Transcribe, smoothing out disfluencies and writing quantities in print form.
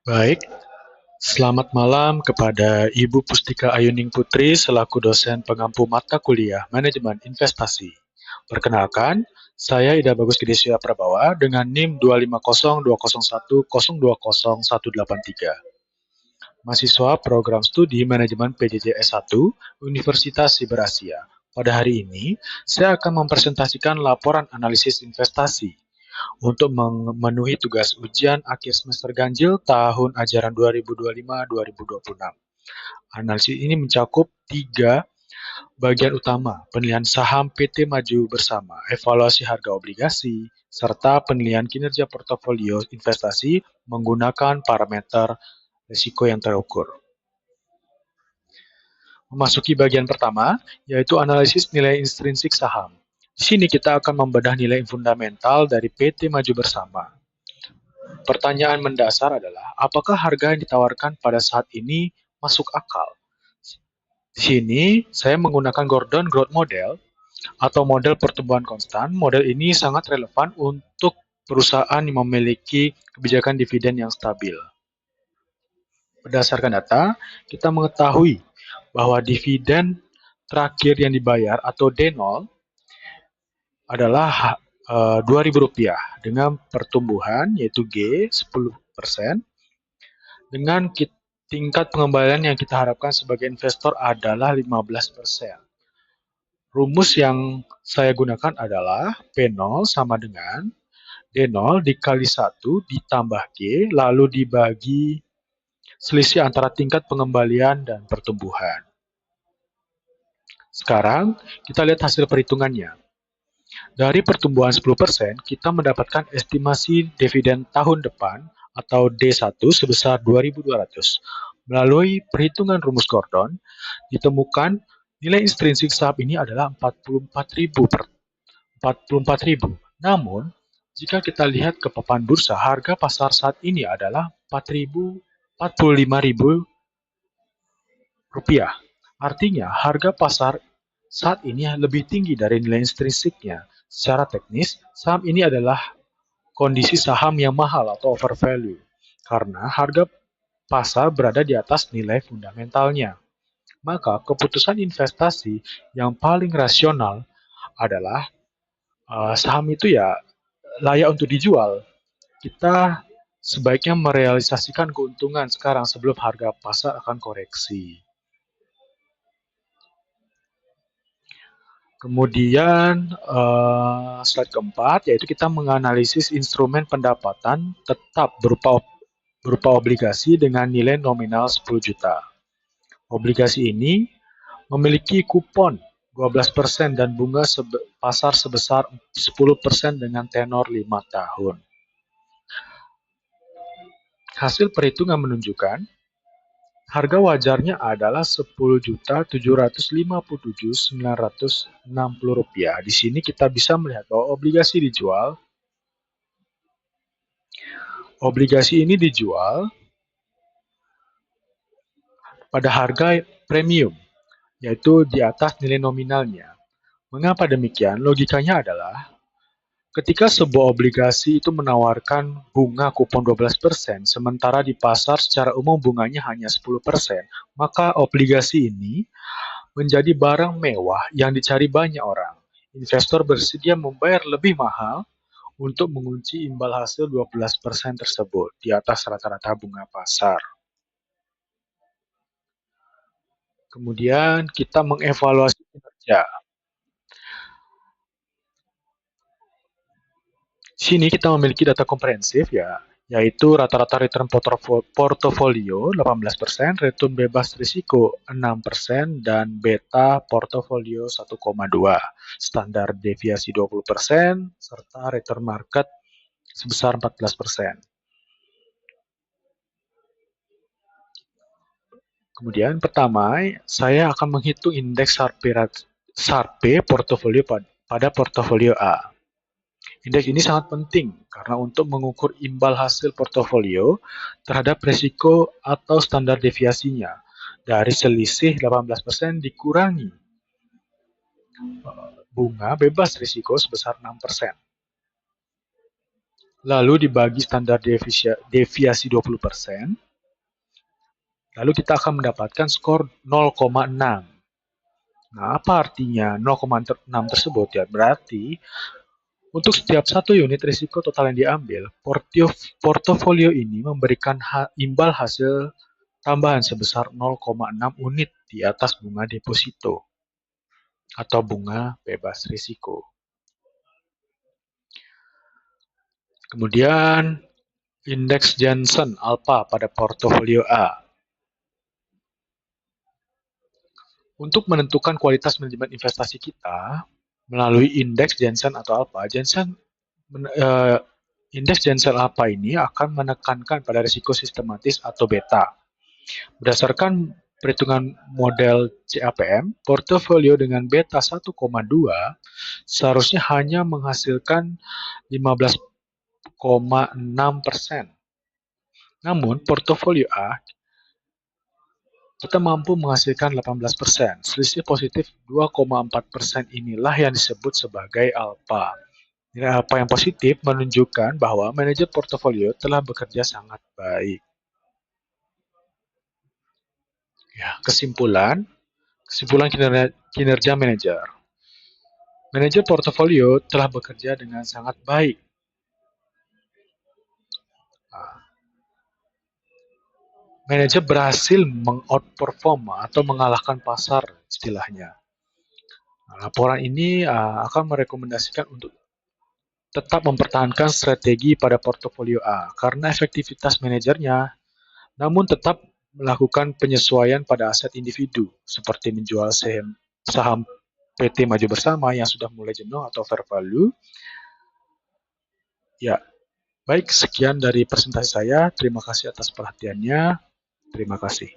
Baik, selamat malam kepada Ibu Pustika Ayuning Putri selaku dosen pengampu mata kuliah Manajemen Investasi. Perkenalkan, saya Ida Bagus Gidesya Prabawa dengan NIM 2502010200183. Mahasiswa Program Studi Manajemen PJJ S1 Universitas Siber Asia. Pada hari ini, saya akan mempresentasikan laporan analisis investasi untuk memenuhi tugas ujian akhir semester ganjil tahun ajaran 2025-2026. Analisis ini mencakup tiga bagian utama: penilaian saham PT Maju Bersama, evaluasi harga obligasi, serta penilaian kinerja portofolio investasi menggunakan parameter risiko yang terukur. Memasuki bagian pertama, yaitu analisis nilai intrinsik saham. Di sini kita akan membedah nilai fundamental dari PT Maju Bersama. Pertanyaan mendasar adalah, apakah harga yang ditawarkan pada saat ini masuk akal? Di sini, saya menggunakan Gordon Growth Model atau model pertumbuhan konstan. Model ini sangat relevan untuk perusahaan yang memiliki kebijakan dividen yang stabil. Berdasarkan data, kita mengetahui bahwa dividen terakhir yang dibayar atau D0 adalah Rp2.000 dengan pertumbuhan yaitu G 10%. Dengan tingkat pengembalian yang kita harapkan sebagai investor adalah 15%. Rumus yang saya gunakan adalah P0 sama dengan D0 dikali 1 ditambah G, lalu dibagi selisih antara tingkat pengembalian dan pertumbuhan. Sekarang, kita lihat hasil perhitungannya. Dari pertumbuhan 10%, kita mendapatkan estimasi dividen tahun depan atau D1 sebesar 2.200. Melalui perhitungan rumus Gordon, ditemukan nilai intrinsik saham ini adalah 44.000. Namun, jika kita lihat ke papan bursa, harga pasar saat ini adalah 45.000 rupiah. Artinya, harga pasar saat ini lebih tinggi dari nilai intrinsiknya. Secara teknis, saham ini adalah kondisi saham yang mahal atau overvalue karena harga pasar berada di atas nilai fundamentalnya. Maka keputusan investasi yang paling rasional adalah saham itu ya layak untuk dijual. Kita sebaiknya merealisasikan keuntungan sekarang sebelum harga pasar akan koreksi. Kemudian slide keempat yaitu kita menganalisis instrumen pendapatan tetap berupa obligasi dengan nilai nominal 10 juta. Obligasi ini memiliki kupon 12% dan bunga pasar sebesar 10% dengan tenor 5 tahun. Hasil perhitungan menunjukkan harga wajarnya adalah Rp10.757.960. Di sini kita bisa melihat bahwa obligasi ini dijual pada harga premium, yaitu di atas nilai nominalnya. Mengapa demikian? Logikanya adalah ketika sebuah obligasi itu menawarkan bunga kupon 12%, sementara di pasar secara umum bunganya hanya 10%, maka obligasi ini menjadi barang mewah yang dicari banyak orang. Investor bersedia membayar lebih mahal untuk mengunci imbal hasil 12% tersebut di atas rata-rata bunga pasar. Kemudian kita mengevaluasi kinerja. Di sini kita memiliki data komprehensif ya, yaitu rata-rata return portofolio 18%, return bebas risiko 6%, dan beta portofolio 1,2, standar deviasi 20%, serta return market sebesar 14%. Kemudian pertama, saya akan menghitung indeks SARP portofolio pada portofolio A. Indeks ini sangat penting karena untuk mengukur imbal hasil portofolio terhadap risiko atau standar deviasinya. Dari selisih 18% dikurangi bunga bebas risiko sebesar 6%. lalu dibagi standar deviasi 20%, lalu kita akan mendapatkan skor 0,6. Nah, apa artinya 0,6 tersebut? Ya, berarti untuk setiap satu unit risiko total yang diambil, portofolio ini memberikan imbal hasil tambahan sebesar 0,6 unit di atas bunga deposito atau bunga bebas risiko. Kemudian, indeks Jensen alpha pada portofolio A. Untuk menentukan kualitas manajemen investasi kita melalui indeks Jensen atau alpha, indeks Jensen alpha ini akan menekankan pada risiko sistematis atau beta. Berdasarkan perhitungan model CAPM, portofolio dengan beta 1,2 seharusnya hanya menghasilkan 15,6%. Namun, portofolio A kita mampu menghasilkan 18%. Selisih positif 2,4% inilah yang disebut sebagai alpha. Nilai alpha yang positif menunjukkan bahwa manajer portofolio telah bekerja sangat baik. Ya, kesimpulan kinerja manajer. Manajer portofolio telah bekerja dengan sangat baik. Manajer berhasil mengoutperform atau mengalahkan pasar istilahnya. Laporan ini akan merekomendasikan untuk tetap mempertahankan strategi pada portofolio A karena efektivitas manajernya, namun tetap melakukan penyesuaian pada aset individu seperti menjual saham PT Maju Bersama yang sudah mulai jenuh atau fair value. Ya, baik, sekian dari presentasi saya. Terima kasih atas perhatiannya. Terima kasih.